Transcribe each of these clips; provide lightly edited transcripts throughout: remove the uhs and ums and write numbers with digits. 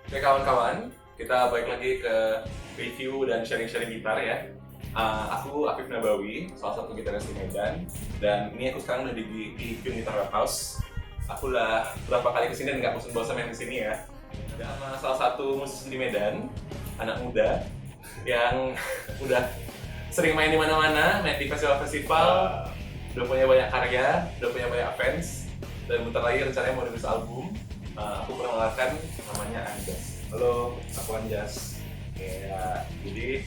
Oke kawan-kawan, kita balik lagi ke review dan sharing-sharing gitar ya. Aku Afif Nabawi, salah satu gitaris di Medan. Dan ini aku sekarang udah di Pin Guitar Warehouse. Aku udah berapa kali kesini dan gak bosan-bosan main di sini ya. Dan sama salah satu musisi di Medan, anak muda yang udah sering main di mana-mana, main di festival-festival, udah punya banyak karya, udah punya banyak fans, dan bentar lagi rencananya mau rilis album. Aku perkenalkan, namanya Anjas. Halo, aku Anjas. Ya, jadi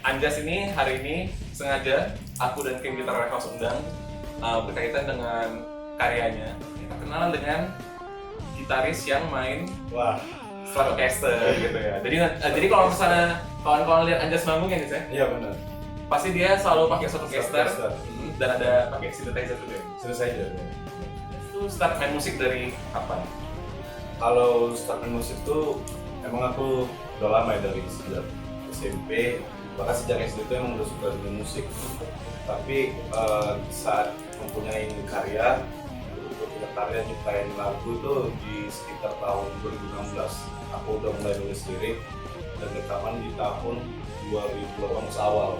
Anjas ini hari ini sengaja aku dan tim Guitar Warehouse undang berkaitan dengan karyanya. Kita kenalan dengan gitaris yang main Wah, Stratocaster gitu ya. Jadi kalau misalnya kawan-kawan lihat Anjas manggung ya guys ya, iya benar. pasti dia selalu pakai Stratocaster Stratocaster. dan ada pakai synthesizer juga. Terus saja. Itu start main musik dari kapan? Kalau start main musik tuh emang aku udah lama ya, dari sejak SMP. Bahkan sejak SD itu emang udah suka dengan musik. Tapi saat mempunyai karya, punya karya nyiptain lagu tuh di sekitar tahun 2016. Aku udah mulai nulis lirik dan rekaman di tahun 2018 awal.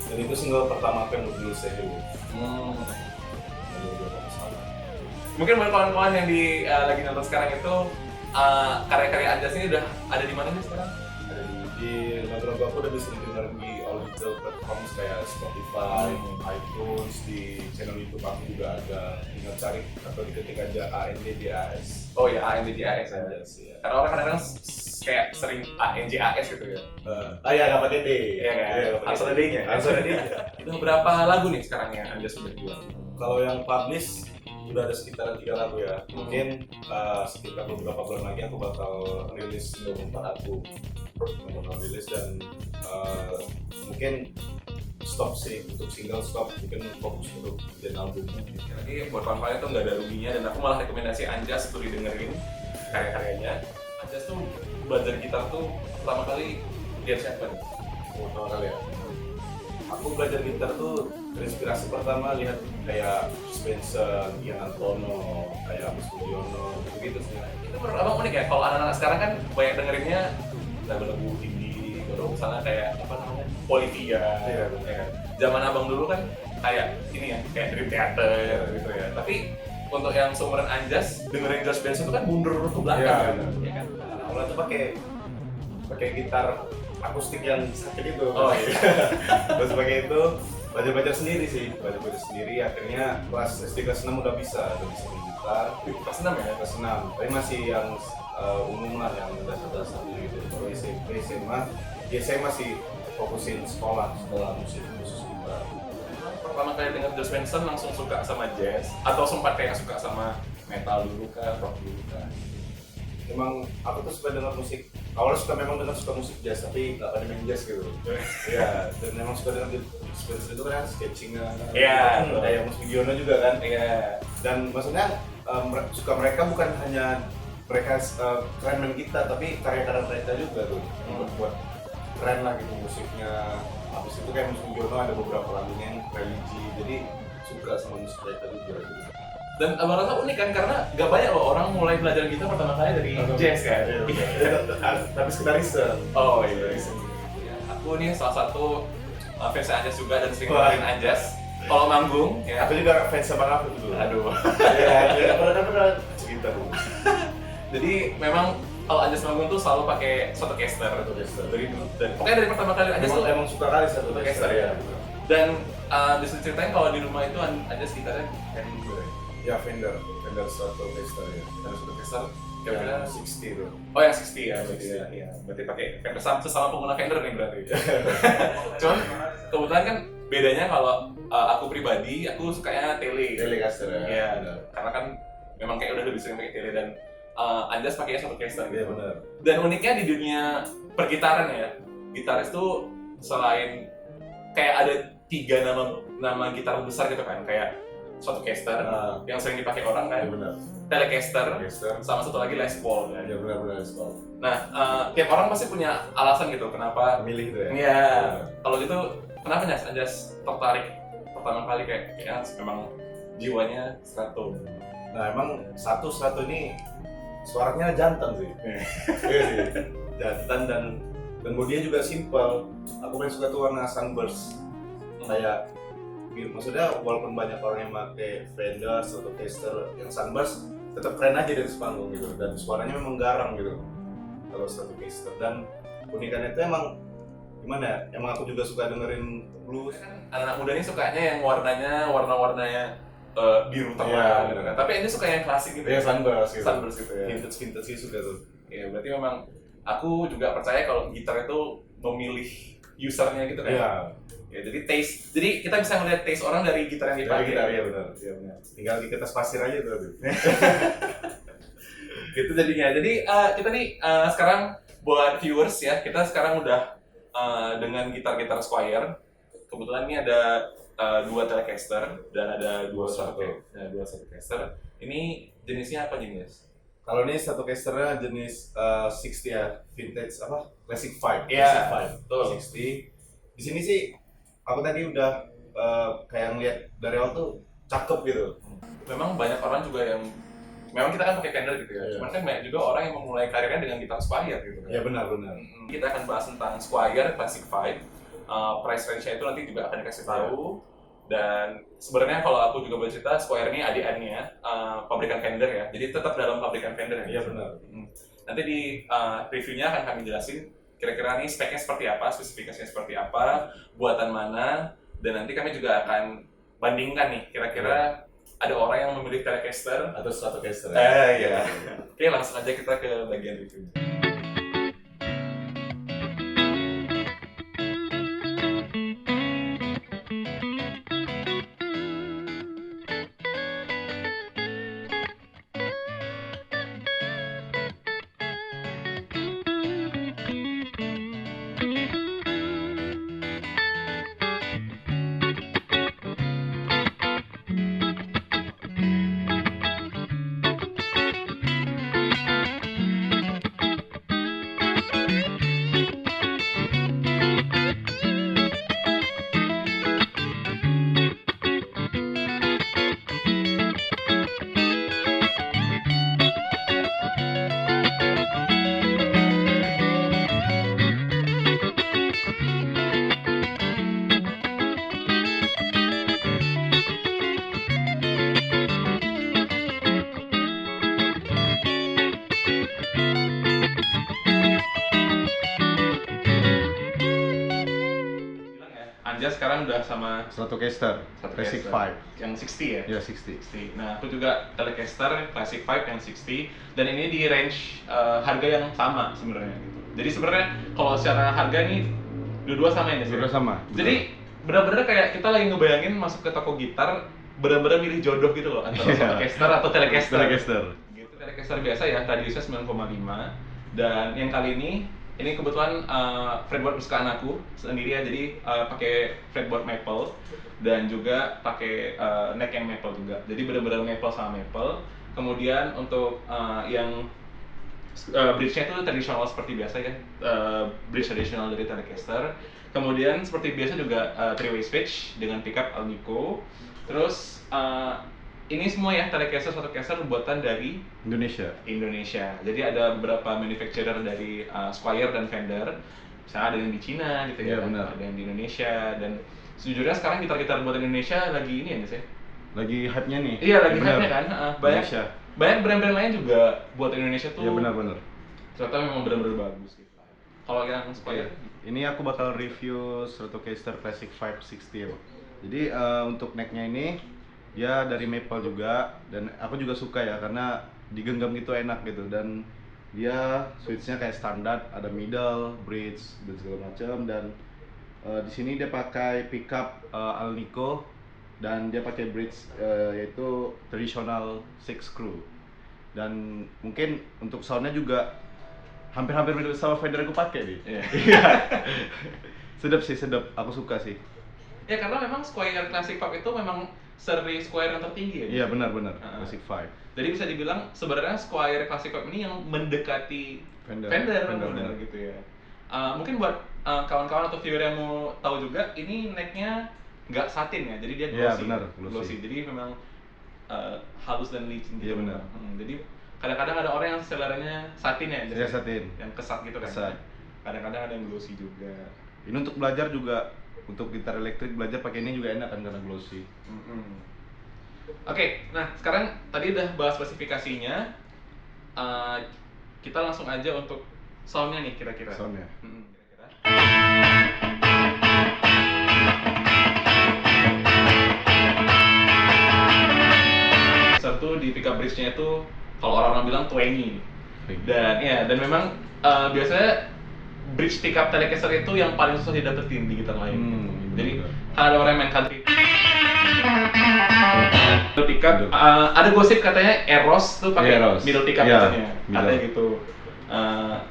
Dan itu single pertama aku yang nulis saya dulu. 2018 awal. Mungkin buat kawan-kawan yang lagi nonton sekarang itu karya-karya Anjas ini udah ada di mana nih sekarang? Ada di lagu-lagu aku udah bisa didengar di all digital platforms kayak Spotify, iTunes, di channel YouTube aku juga ada. Tinggal cari atau diketik aja ANJAS. Oh ya, ANJAS ya. Anjas ya. Karena orang kadang-kadang kayak sering ANJAS gitu ya. Iya, nggak pakai D. Iya kan? Harus ada D-nya. Harus ada D-nya. Itu berapa lagu nih sekarang yang Anjas udah buat? Kalau yang publish udah ada sekitaran 3 lagu ya. Mungkin sekitar beberapa bulan lagi aku bakal rilis single keempat aku. Bakal rilis dan mungkin stop sih untuk single, stop, mungkin fokus untuk bikin album. Jadi buat kawan-kawan itu nggak ada ruginya dan aku malah rekomendasi Anjas untuk didengerin karya-karyanya. Anjas tuh belajar gitar tuh pertama kali lihat siapa nih? Pertama kali ya. Aku belajar gitar tuh terinspirasi pertama lihat kayak Spencer, Ian Antono, kayak Agus Budiono, gitu sih. Itu menurut abang unik ya, kalau anak-anak sekarang kan banyak dengerinnya lagu-lagu indie, baru misalnya kayak apa namanya, Olivia. Iya, Ya. Zaman abang dulu kan kayak ini ya, kayak Dream Theater gitu ya. Tapi untuk yang seumuran Anjas, dengerin Josh Benson itu kan mundur ke belakang Iya, kan? benar. Iya kan? Awalnya tuh pakai gitar akustik yang sakit itu. Oh iya. Terus pakai itu belajar sendiri sih, belajar sendiri. Akhirnya kelas SD kelas 6 udah bisa main gitar. Pas 6 ya? Kelas 6, tapi masih yang umum lah, yang dasar-dasarnya gitu. Kalau SMP, SMA, di SMA masih fokusin sekolah musik khusus gitar. Pertama kali denger Josh Benson langsung suka sama jazz atau sempat kayak suka sama metal dulu kah, rock dulu kah? Emang aku tuh suka dengar musik. Awalnya memang suka musik jazz, tapi nggak pada main jazz gitu. Iya, dan memang suka dengar Spencer itu kan sketching-nya. Iya, Kayak musik Giono juga kan. Iya. Dan maksudnya suka mereka bukan hanya mereka keren main gitar, tapi karya-karya mereka juga tuh buat keren lah gitu musiknya. Habis itu kayak musik Giono ada beberapa lagunya yang religi, jadi suka sama musik mereka juga gitu. Dan abang rasa unik kan, karena gak banyak loh orang mulai belajar gitar pertama kali dari jazz kan? Tapi sekedar riset. Oh iya. Aku nih salah satu fans Anjas juga dan sering Wah. dengerin Anjas. Kalau manggung, ya. Aku juga fans sama aku dulu. Aduh. Iya, pernah cerita dulu. Jadi memang kalau Anjas manggung tuh selalu pakai Stratocaster. Pokoknya dari pertama kali Anjas tuh Emang suka kali satu Stratocaster ya. Dan bisa ceritain kalau di rumah itu Anjas gitarnya kayak gitu ya. Ya, Fender Stratocaster ya. Fender Stratocaster Yang kira-kira 60 tuh. oh yang 60 ya, berarti 60. ya. Iya, berarti pakai Fender sesama pengguna Fender nih berarti. Cuman kebetulan kan bedanya kalau aku pribadi aku sukanya tele. Telecaster ya. Iya, Benar. karena kan memang kayak udah lebih sering pakai tele dan Anjas pakai Stratocaster Iya, gitu. benar. Dan uniknya di dunia pergitaran ya, gitaris tuh selain kayak ada 3 nama gitar besar gitu kan, kayak Stratocaster yang sering dipakai orang kan, Iya, benar. Telecaster, Telecaster. sama satu lagi Les Paul kan. Iya, benar Spal. Nah, tiap orang pasti punya alasan gitu kenapa. Milih itu ya. Iya. Kalau gitu, kenapa Anjas tertarik pertama kali kayak ya memang jiwanya Strato. Nah, emang Strato ini suaranya jantan sih. Iya sih, jantan dan bodinya juga simple. Aku paling suka tuh warna Sunburst. Kayak maksudnya walaupun banyak orang yang pakai Fender, Stratocaster, yang Sunburst tetap keren aja dari panggung gitu, dan suaranya memang garang gitu kalau Stratocaster. Dan unikannya itu emang gimana ya, emang aku juga suka dengerin blues. Anak-anak muda ini sukanya yang warna-warnanya biru terang gitu kan, tapi ini suka yang klasik gitu Ya Sunburst gitu, Sunburst gitu ya. vintage sih suka tuh. Ya berarti memang aku juga percaya kalau gitar itu memilih usernya gitu kan. Iya. Ya, jadi kita bisa melihat taste orang dari gitar yang dipakai. Gitar ya benar. Iya benar. Tinggal di kertas pasir aja tuh. Gitu jadinya. Jadi kita nih sekarang buat viewers ya, kita sekarang udah dengan gitar-gitar Squier. Kebetulan ini ada 2 Telecaster dan ada 2 Stratocaster. Ini jenisnya apa jenis? Kalau ini Stratocaster-nya jenis 60 ya, vintage apa? Classic 5. Iya, Classic 5. betul. 60. Di sini sih aku tadi udah kayak ngeliat dari awal tuh cakep gitu. Memang banyak orang juga yang memang kita kan pakai Fender gitu ya. Iya. Cuman kan banyak juga orang yang memulai karirnya dengan gitar Squier gitu kan. Ya benar. Kita akan bahas tentang Squier Classic 5. Price range-nya itu nanti juga akan dikasih tahu. Dan sebenarnya kalau aku juga boleh cerita, Squier ini adik-adiknya pabrikan Fender ya. Jadi tetap dalam pabrikan Fender ya. Iya benar. Nanti di reviewnya akan kami jelasin kira-kira nih speknya seperti apa, spesifikasinya seperti apa, buatan mana, dan nanti kami juga akan bandingkan nih kira-kira ada orang yang memilih Telecaster Atau Stratocaster. iya. Oke, langsung aja kita ke bagian review. Anja sekarang udah sama Stratocaster. Classic 5. yang 60 ya? Ya 60. 60. Nah, aku juga Telecaster Classic 5 yang 60 dan ini di range harga yang sama sebenarnya gitu. Jadi sebenarnya kalau secara harga ini dua-dua sama ya? Dua-dua sama. Jadi benar-benar kayak kita lagi ngebayangin masuk ke toko gitar benar-benar milih jodoh gitu loh antara Stratocaster atau Telecaster. Gitu. Telecaster biasa ya, radiusnya 9,5 dan yang kali ini kebetulan fretboard kesukaan aku sendiri ya, jadi pakai fretboard maple dan juga pakai neck yang maple juga. Jadi benar-benar maple sama maple. Kemudian untuk yang bridge-nya itu tradisional seperti biasa ya, bridge tradisional dari Telecaster. Kemudian seperti biasa juga 3-way switch dengan pickup Alnico. Terus ini semua ya Telecaster, Stratocaster buatan dari Indonesia. Jadi ada beberapa manufacturer dari Squier dan Fender. Misalnya ada yang di Cina gitu ya, ada yang di Indonesia. Dan sejujurnya sekarang gitar-gitar buatan Indonesia lagi ini ya sih. Lagi hype-nya nih. Iya, lagi hype-nya kan. Banyak brand-brand lain juga buat Indonesia tuh. Iya benar. Ternyata memang benar-benar bagus gitu. Kalau yang Squier, ini aku bakal review Stratocaster Classic 560 ya, Bang. Jadi untuk neck-nya ini dia dari maple juga, dan aku juga suka ya karena digenggam gitu enak gitu, dan dia switch-nya kayak standar, ada middle, bridge dan segala macam. Dan di sini dia pakai pickup Alnico dan dia pakai bridge yaitu traditional 6 screw. Dan mungkin untuk soundnya juga hampir-hampir mirip sama Fender yang aku pakai nih. Sedap, aku suka sih. Ya karena memang Squier Classic 5 itu memang seri Squier yang tertinggi ya. Iya benar. Classic 5. Jadi bisa dibilang sebenarnya Squier Classic 5 ini yang mendekati Fender gitu ya. Mungkin buat kawan-kawan atau viewer yang mau tahu juga, ini neck-nya nggak satin ya, jadi dia glossy. Iya benar, glossy. Jadi memang halus dan licin gitu. Iya benar. Jadi kadang-kadang ada orang yang seleranya satin ya, Iya, satin. yang kesat gitu kan. Kesat. Kadang-kadang ada yang glossy juga. Ini untuk belajar juga, untuk gitar elektrik belajar pakai ini juga enak kan karena glossy. Oke, nah sekarang tadi udah bahas spesifikasinya. Kita langsung aja untuk soundnya nih kira-kira. Soundnya. Kira-kira. Satu di pickup bridge-nya itu kalau orang-orang bilang twangy. Dan memang biasanya bridge pickup Telecaster itu yang paling susah didapetin di gitar lain. Jadi kalau ada orang yang main country middle pickup, ada gosip katanya Eros tuh pakai middle pickup katanya gitu.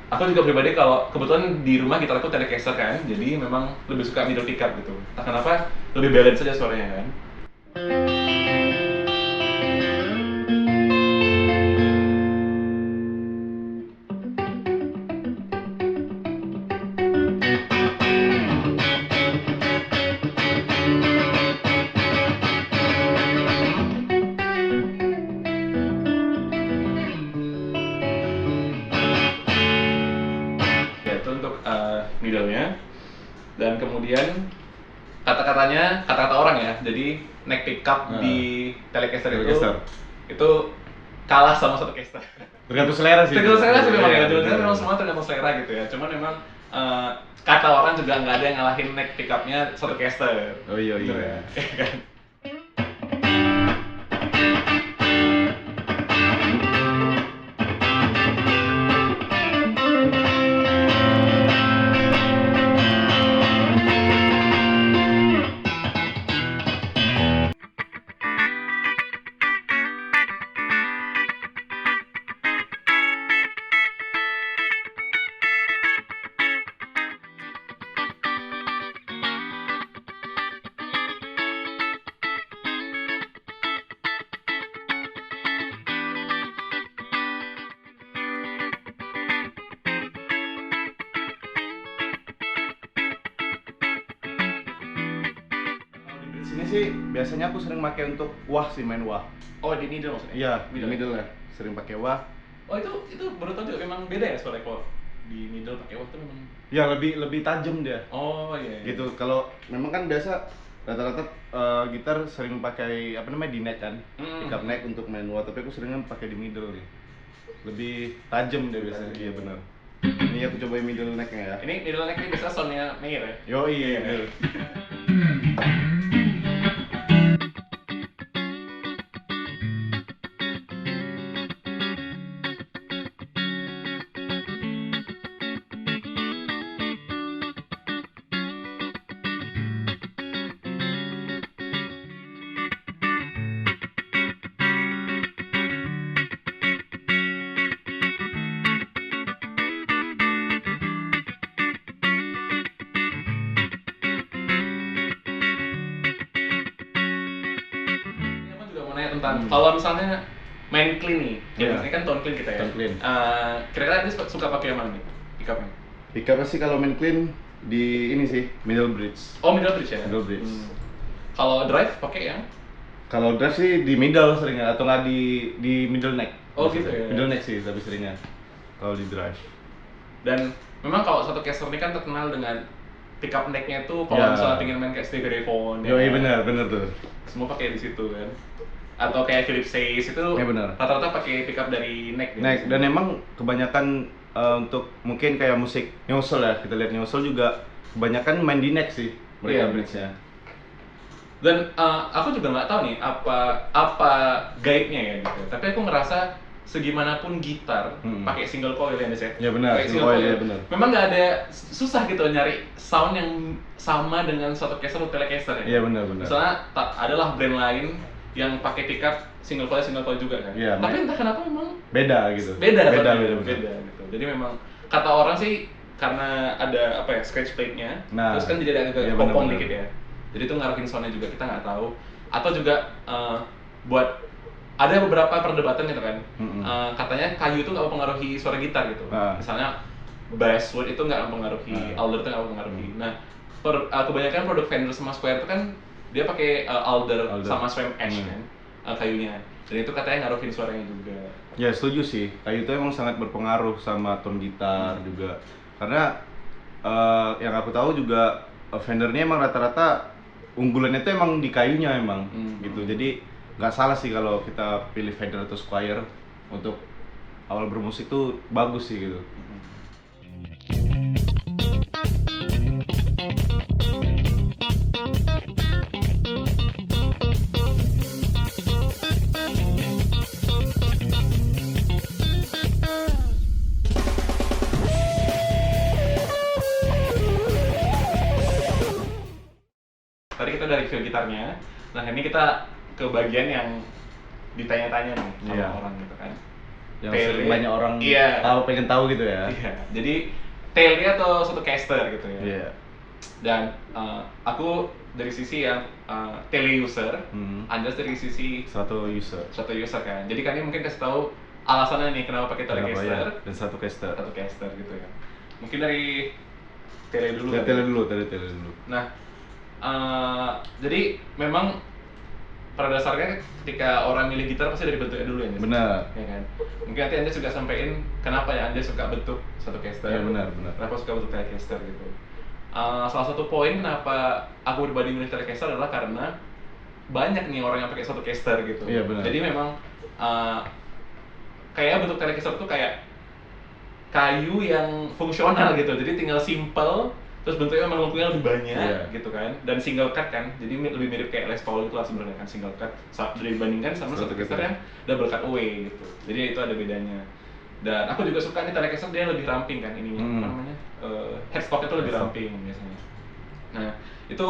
Aku juga pribadi kalau kebetulan di rumah gitarku Telecaster kan, jadi memang lebih suka middle pickup gitu. Entah kenapa lebih balance saja suaranya kan. Middle-nya, dan kemudian kata-kata orang ya, jadi neck pickup di Telecaster itu kalah sama satu caster. Tergantung selera sih. Tergantung selera sih memang ya, memang semua tergantung selera gitu ya. Cuman memang kata orang juga nggak ada yang ngalahin neck pickupnya satu caster. Oh iya gitu iya. Ya. Sini sih biasanya aku sering pakai untuk wah sih, main wah. Oh, di middle maksudnya? Iya, di middle ya. Sering pakai wah. Oh, itu baru tahu juga memang beda ya suara kalau di middle pakai wah itu memang. Ya lebih tajam dia. Oh iya. Gitu. Kalau memang kan biasa rata-rata gitar sering pakai apa namanya di neck kan, pickup neck untuk main wah, tapi aku seringnya pakai di middle nih. Lebih tajam dia biasanya. Iya benar. Ini aku cobain middle neck-nya ya. Ini middle neck ini biasa soundnya Meir ya? Yo iya. Tentang kalau misalnya main clean nih, ini kan tone clean kita ya. Tone clean. Kira-kira ini suka pakai yang mana nih pickupnya? Pickupnya sih kalau main clean di ini sih middle bridge. Oh, middle bridge ya. Middle bridge. Kalau drive pakai yang? Kalau drive sih di middle seringnya atau nggak di middle neck. Oh gitu ya. Middle neck sih tapi seringnya kalau di drive. Dan memang kalau satu caster ini kan terkenal dengan pickup neck-nya tuh kalau misalnya pengen main kayak stereophone. Iya benar tuh. Semua pakai di situ kan. Atau kayak Philip Says itu rata-rata pakai pickup dari neck. Neck dan emang kebanyakan untuk mungkin kayak musik newsel ya, kita lihat newsel juga kebanyakan main di neck sih mereka bridge-nya. Dan aku juga nggak tahu nih apa guide-nya ya gitu. Tapi aku ngerasa segimanapun gitar pakai single coil ya biasanya. Ya benar, single coil ya benar. Memang nggak ada susah gitu nyari sound yang sama dengan suatu caster atau telecaster ya. Iya benar. Misalnya adalah brand lain yang pakai pickup single coil juga kan. Ya, tapi entah kenapa memang beda gitu. Beda gitu. Jadi memang kata orang sih karena ada apa ya scratch plate-nya, terus kan jadi ada agak kopong dikit ya. Jadi itu ngaruhin sound-nya juga, kita nggak tahu. Atau juga buat ada beberapa perdebatan gitu kan. Katanya kayu itu nggak mempengaruhi suara gitar gitu. Misalnya basswood itu nggak mempengaruhi, alder itu nggak mempengaruhi. Nah, kebanyakan produk Fender sama Square itu kan dia pakai alder sama swam ash kan kayunya, dan itu katanya ngaruhin suaranya juga. Ya setuju sih, kayu itu emang sangat berpengaruh sama tone gitar juga. Karena yang aku tahu juga Fendernya emang rata-rata unggulannya itu emang di kayunya emang gitu. Jadi nggak salah sih kalau kita pilih Fender atau Squier untuk awal bermusik tuh bagus sih gitu. Tadi kita udah review gitarnya. Nah, ini kita ke bagian yang ditanya-tanya nih sama Iya. orang gitu kan. Yang Tele. sering banyak orang Iya. pengen tahu gitu ya. Iya. Jadi tele atau satu caster gitu ya. Iya. Dan aku dari sisi yang tele user, Anjas dari sisi Satu user. satu user kan. Jadi kan ini mungkin kasih tahu alasannya nih kenapa pakai tele Kenapa caster ya? Dan satu caster. satu caster gitu ya. Mungkin dari tele dulu. Tele dulu. Nah, jadi memang pada dasarnya ketika orang milih gitar pasti dari bentuknya dulu ya, Anjas? Benar. Ya kan? Mungkin nanti Anda juga sampein kenapa ya Anda suka bentuk satu caster. Iya benar. Kenapa suka bentuk Telecaster gitu. Salah satu poin kenapa aku pribadi milih Telecaster adalah karena banyak nih orang yang pakai satu caster gitu. Iya, benar. Jadi memang kayak bentuk Telecaster tuh kayak kayu yang fungsional gitu. Jadi tinggal simple, terus bentuknya memang lengkungnya lebih banyak gitu kan, dan single cut kan, jadi lebih mirip kayak Les Paul itu lah sebenarnya kan, single cut dibandingkan sama satu caster yang double cut away gitu. Jadi itu ada bedanya. Dan aku juga suka nih Telecaster, dia lebih ramping kan ininya, apa namanya, headstock itu lebih ramping biasanya. Nah itu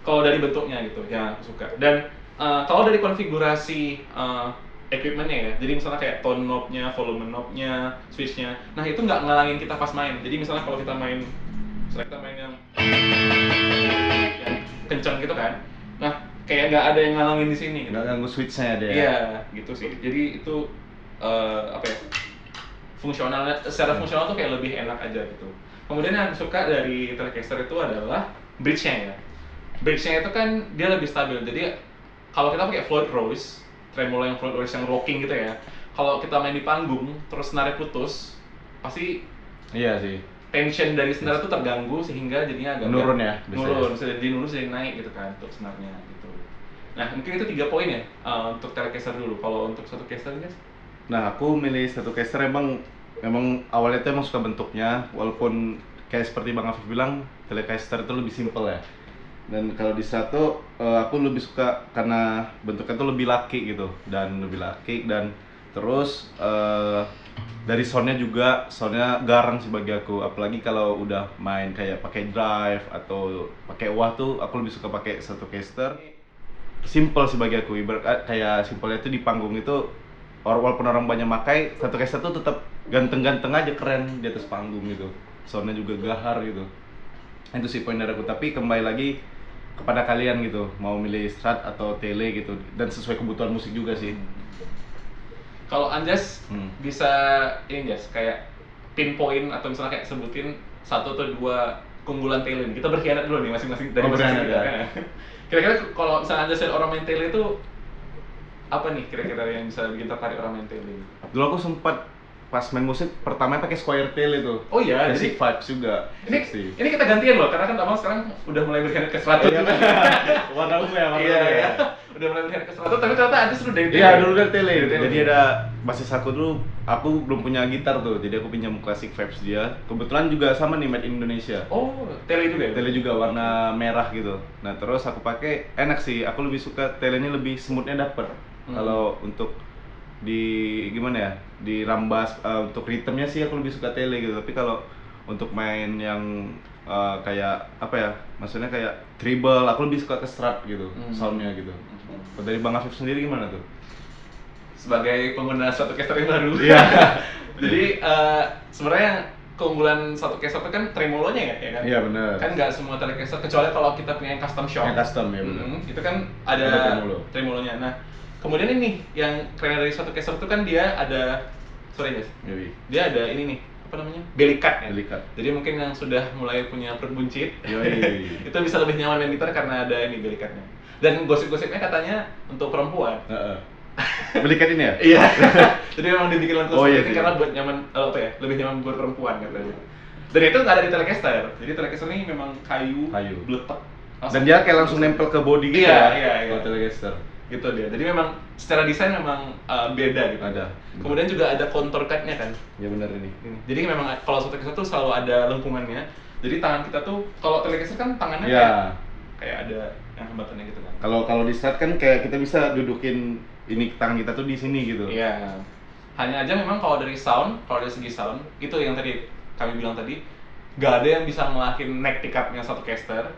kalau dari bentuknya gitu yang aku suka. Dan kalau dari konfigurasi equipmentnya ya, jadi misalnya kayak tone knob-nya, volume knob-nya, switch-nya, nah itu nggak ngalangin kita pas main. Jadi misalnya kalau kita main yang kencang gitu kan, nah kayak nggak ada yang ngalangin di sini gitu. Nggak ganggu switch-nya deh. Iya, gitu sih. Jadi itu apa ya, fungsionalnya, secara fungsional tuh kayak lebih enak aja gitu. Kemudian yang aku suka dari Telecaster itu adalah bridge-nya ya. Bridge-nya itu kan dia lebih stabil. Jadi kalau kita pakai float rose, tremolo yang float rose yang rocking gitu ya, kalau kita main di panggung terus narik putus, pasti Iya sih. tension dari senar itu terganggu sehingga jadinya agak Menurun ya, menurun, jadi nurun jadi naik gitu kan untuk senarnya gitu. Nah mungkin itu 3 poin ya untuk Telecaster dulu. Kalau untuk satu caster guys? Nah aku milih satu caster emang awalnya tuh emang suka bentuknya, walaupun kayak seperti Bang Afif bilang Telecaster itu lebih simple ya. Dan kalau di satu aku lebih suka karena bentuknya tuh lebih laki gitu, dan terus dari soundnya juga, soundnya garang sih bagi aku. Apalagi kalau udah main kayak pakai drive atau pakai wah tuh aku lebih suka pakai satu caster. Simple sih bagi aku, ibarat kayak simpelnya itu di panggung itu walaupun orang banyak makai, satu caster tuh tetap ganteng-ganteng aja, keren di atas panggung gitu. Soundnya juga gahar gitu. Itu sih poin dari aku. Tapi kembali lagi kepada kalian gitu, mau milih strat atau tele gitu, dan sesuai kebutuhan musik juga sih. Kalau Anjas bisa ini Anjas kayak pinpoint atau misalnya kayak sebutin 1 atau 2 keunggulan tele. Kita berkhianat dulu nih masing-masing dari masing-masing ya. Kira-kira kalau misalnya Anjas dan orang main tele itu apa nih kira-kira yang bisa bikin tertarik orang main tele? Dulu aku sempat pas main musik pertamanya pakai Squier tele tuh. Oh iya, Basic jadi vibes juga. ini kita gantian loh, karena kan Abang sekarang udah mulai berkhianat ke 100. Warna ungu ya, Iya. Udah mulai berkhianat ke 100, tapi ternyata Anjas dulu dari tele. Iya, dulu dari tele. Jadi ada basis aku dulu, aku belum punya gitar tuh, jadi aku pinjam Classic Vibes dia. Kebetulan juga sama nih, made in Indonesia. Oh, tele juga ya? Tele juga warna merah gitu. Nah terus aku pakai, enak sih. Aku lebih suka telenya, lebih smoothnya dapet. Kalau untuk di gimana ya, di rambas untuk ritmenya sih aku lebih suka tele gitu. Tapi kalau untuk main yang kayak apa ya, maksudnya kayak treble, aku lebih suka ke strat gitu, soundnya gitu. Kalau dari Bang Afif sendiri gimana tuh? Sebagai pengguna satu caster yang baru. Iya. Jadi sebenarnya keunggulan satu caster itu kan tremolonya ya kan? Iya benar. Kan nggak semua Telecaster, kecuali kalau kita punya yang custom shop. Yang custom ya benar. Itu kan ada tremolonya. Nah, kemudian ini yang keren dari satu caster itu kan dia ada, sorry guys, dia ada ini nih, apa namanya, belly cut ya. Belly cut. Jadi mungkin yang sudah mulai punya perut buncit, Yoi. itu bisa lebih nyaman main gitar karena ada ini belly cutnya. Dan gosip-gosipnya katanya untuk perempuan Belikan ini ya? Iya. Jadi memang dibikin lengkung Oh, seperti iya ini sih. karena buat nyaman apa ya? Lebih nyaman buat perempuan katanya. Dan itu nggak ada di Telecaster. Jadi Telecaster ini memang kayu. Beletek. Dan dia kayak langsung nempel ke body gitu Iya, ya. iya. Kalau Telecaster. Gitu dia. Jadi memang secara desain memang beda gitu. Ada. Kemudian juga ada contour cut-nya kan. Ya benar ini. Jadi memang kalau Telecaster tuh selalu ada lengkungannya. Jadi tangan kita tuh kalau Telecaster kan tangannya Ya. kayak ada yang hambatannya gitu kan. Kalau di start kan kayak kita bisa dudukin ini tangan kita tuh di sini gitu. Iya. Hanya aja memang kalau dari segi sound, itu yang tadi kami bilang tadi, nggak ada yang bisa ngelahin neck pickupnya satu caster,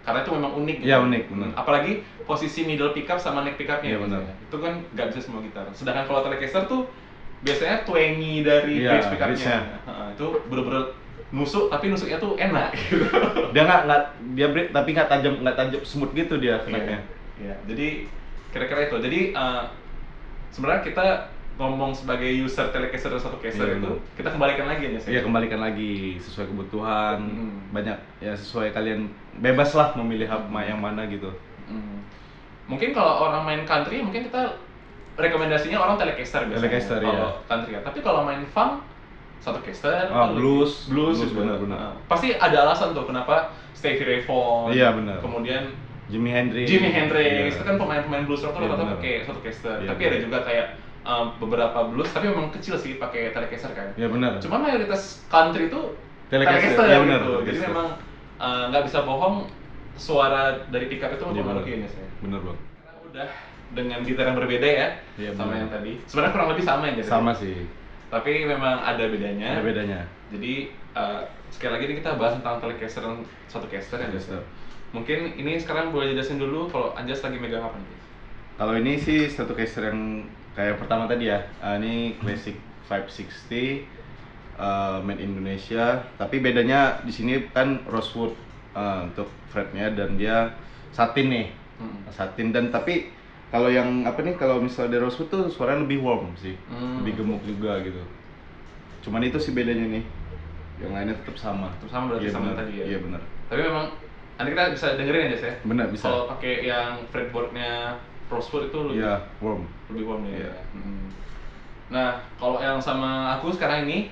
karena itu memang unik. Iya, unik, benar. Apalagi posisi middle pickup sama neck pickupnya. Iya, benar. Itu kan nggak bisa semua gitar. Sedangkan kalau Telecaster tuh biasanya twangy dari Iya, bridge pickupnya. bridge-nya. Itu bener-bener nusuk, tapi nusuknya tuh enak. Gitu. Dia nggak dia break tapi nggak tajam smooth gitu dia kenaknya. Iya. Jadi kira-kira itu. Jadi sebenarnya kita ngomong sebagai user Telecaster dan satu caster Iya, itu, benar. kita kembalikan lagi aja. Iya, kembalikan lagi sesuai kebutuhan. Hmm. Banyak ya sesuai kalian bebas lah memilih yang mana gitu. Mungkin kalau orang main country, mungkin kita rekomendasinya orang Telecaster biasanya. Telecaster, kalau iya. country ya. Tapi kalau main funk, satu caster. Blues juga. benar-benar. Pasti ada alasan tuh kenapa Stevie Ray Vaughan. Iya, benar. Kemudian Jimi Hendrix. Iya. Itu kan pemain blues rock tuh Iya, rata-rata benar. pakai satu caster. Iya, Tapi benar. ada juga kayak beberapa blues, tapi memang kecil sih pakai Telecaster kan. Iya, benar. Cuma mayoritas country itu Telecaster, iya, benar, gitu. Jadi Telecaster. memang nggak bisa bohong, suara dari pickup itu Iya, mempengaruhi benar. ini saya. Benar, Bang. Udah dengan gitar yang berbeda ya, Iya, sama benar. yang tadi. Sebenarnya kurang lebih sama ya. Sama sih. Tapi memang ada bedanya. Ada bedanya. Jadi sekali lagi ini kita bahas tentang Telecaster dan satu caster ya. Telecaster. Mungkin ini sekarang boleh jelasin dulu kalau Anjas lagi megang apa nih? Kalau ini sih satu caster yang kayak pertama tadi ya. Ini Classic 560 made Indonesia. Tapi bedanya di sini kan rosewood untuk fretnya dan dia satin nih. Satin dan tapi kalau yang apa nih kalau misalnya dari rosewood tuh suaranya lebih warm sih. Lebih gemuk juga gitu. Cuman itu sih bedanya nih. Yang lainnya tetap sama. Tetap sama berarti Iya, sama benar. tadi ya. Iya, benar. Tapi memang nanti kita bisa dengerin aja ya. Benar, bisa. Kalau pakai yang fretboardnya rosewood itu lebih Iya, warm. lebih warm ya. Iya. Nah, kalau yang sama aku sekarang ini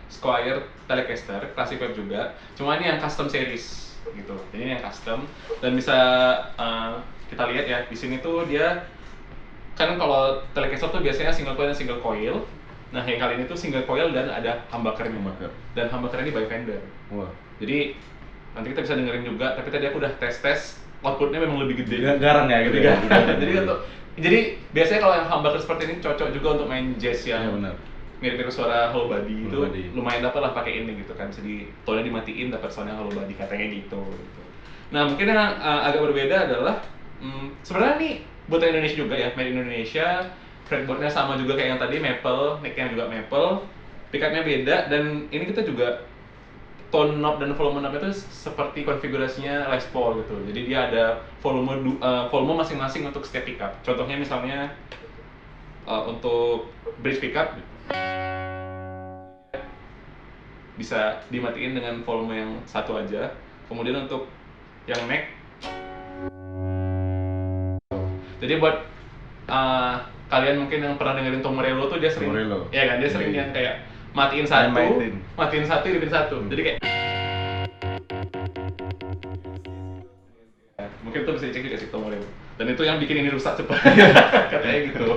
Squire Telecaster Classic Wave juga. Cuma ini yang custom series gitu. Jadi ini yang custom dan bisa kita lihat ya di sini tuh dia kan kalau Telecaster tuh biasanya single coil dan single coil. Nah, yang kali ini tuh single coil dan ada humbucker. Dan humbucker ini by Fender. Wah. Jadi nanti kita bisa dengerin juga, tapi tadi aku udah tes outputnya memang lebih gede. Garang ya gitu. Lebih garang. Jadi biasanya kalau yang humbucker seperti ini cocok juga untuk main jazz yang Iya, benar. mirip-mirip suara hollow body itu Hollow body. lumayan dapat lah pakai ini gitu kan. Jadi tone-nya dimatiin dapat suara hollow body katanya gitu. Nah, mungkin yang agak berbeda adalah sebenarnya nih buatan Indonesia juga ya, made in Indonesia. Fretboardnya sama juga kayak yang tadi, maple, necknya juga maple, pickupnya beda dan ini kita juga tone knob dan volume knob itu seperti konfigurasinya Les Paul gitu. Jadi dia ada volume masing-masing untuk setiap pickup. Contohnya misalnya untuk bridge pickup bisa dimatiin dengan volume yang satu aja. Kemudian untuk yang neck, jadi buat kalian mungkin yang pernah dengerin Tom Morello tuh dia sering, Morello. ya kan dia sering Iya. yang kayak matiin satu, hidupin satu. Jadi kayak mungkin tuh bisa dicek juga sih Tom Morello. Dan itu yang bikin ini rusak cepat, katanya gitu.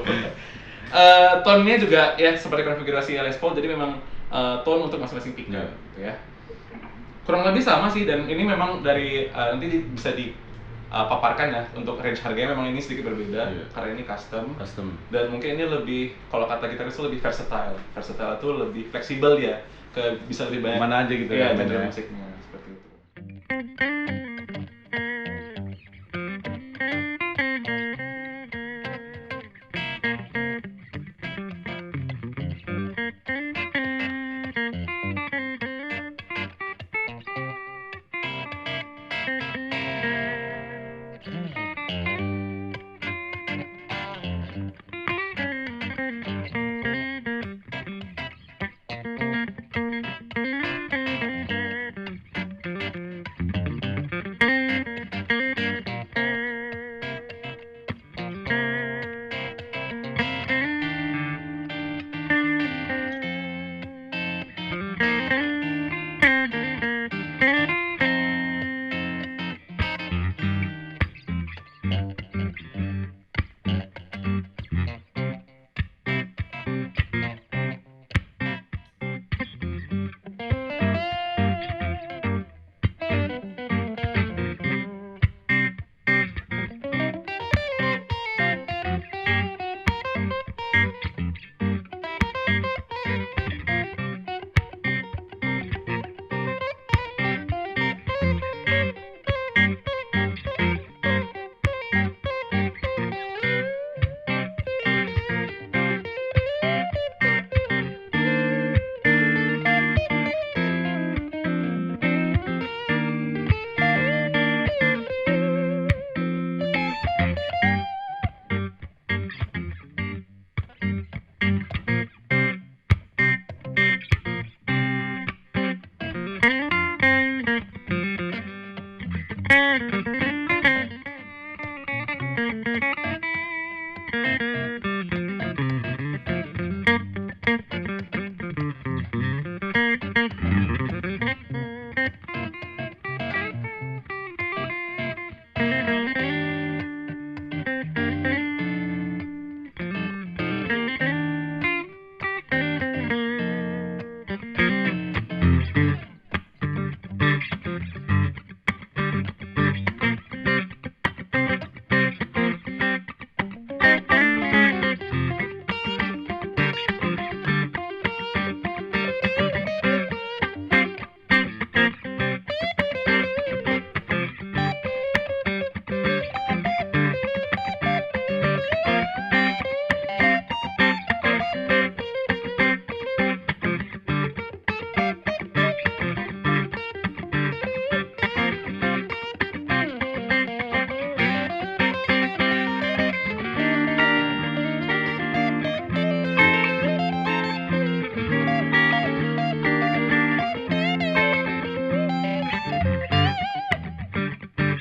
Tone-nya juga ya seperti konfigurasi Les Paul, jadi memang tone untuk masing-masing pickup, gitu ya. Kurang lebih sama sih dan ini memang dari nanti bisa paparkan ya untuk range harganya memang ini sedikit berbeda karena ini custom dan mungkin ini lebih kalau kata gitaris itu lebih versatile itu lebih fleksibel dia bisa lebih banyak mana aja gitu ya ya, genre musiknya seperti itu.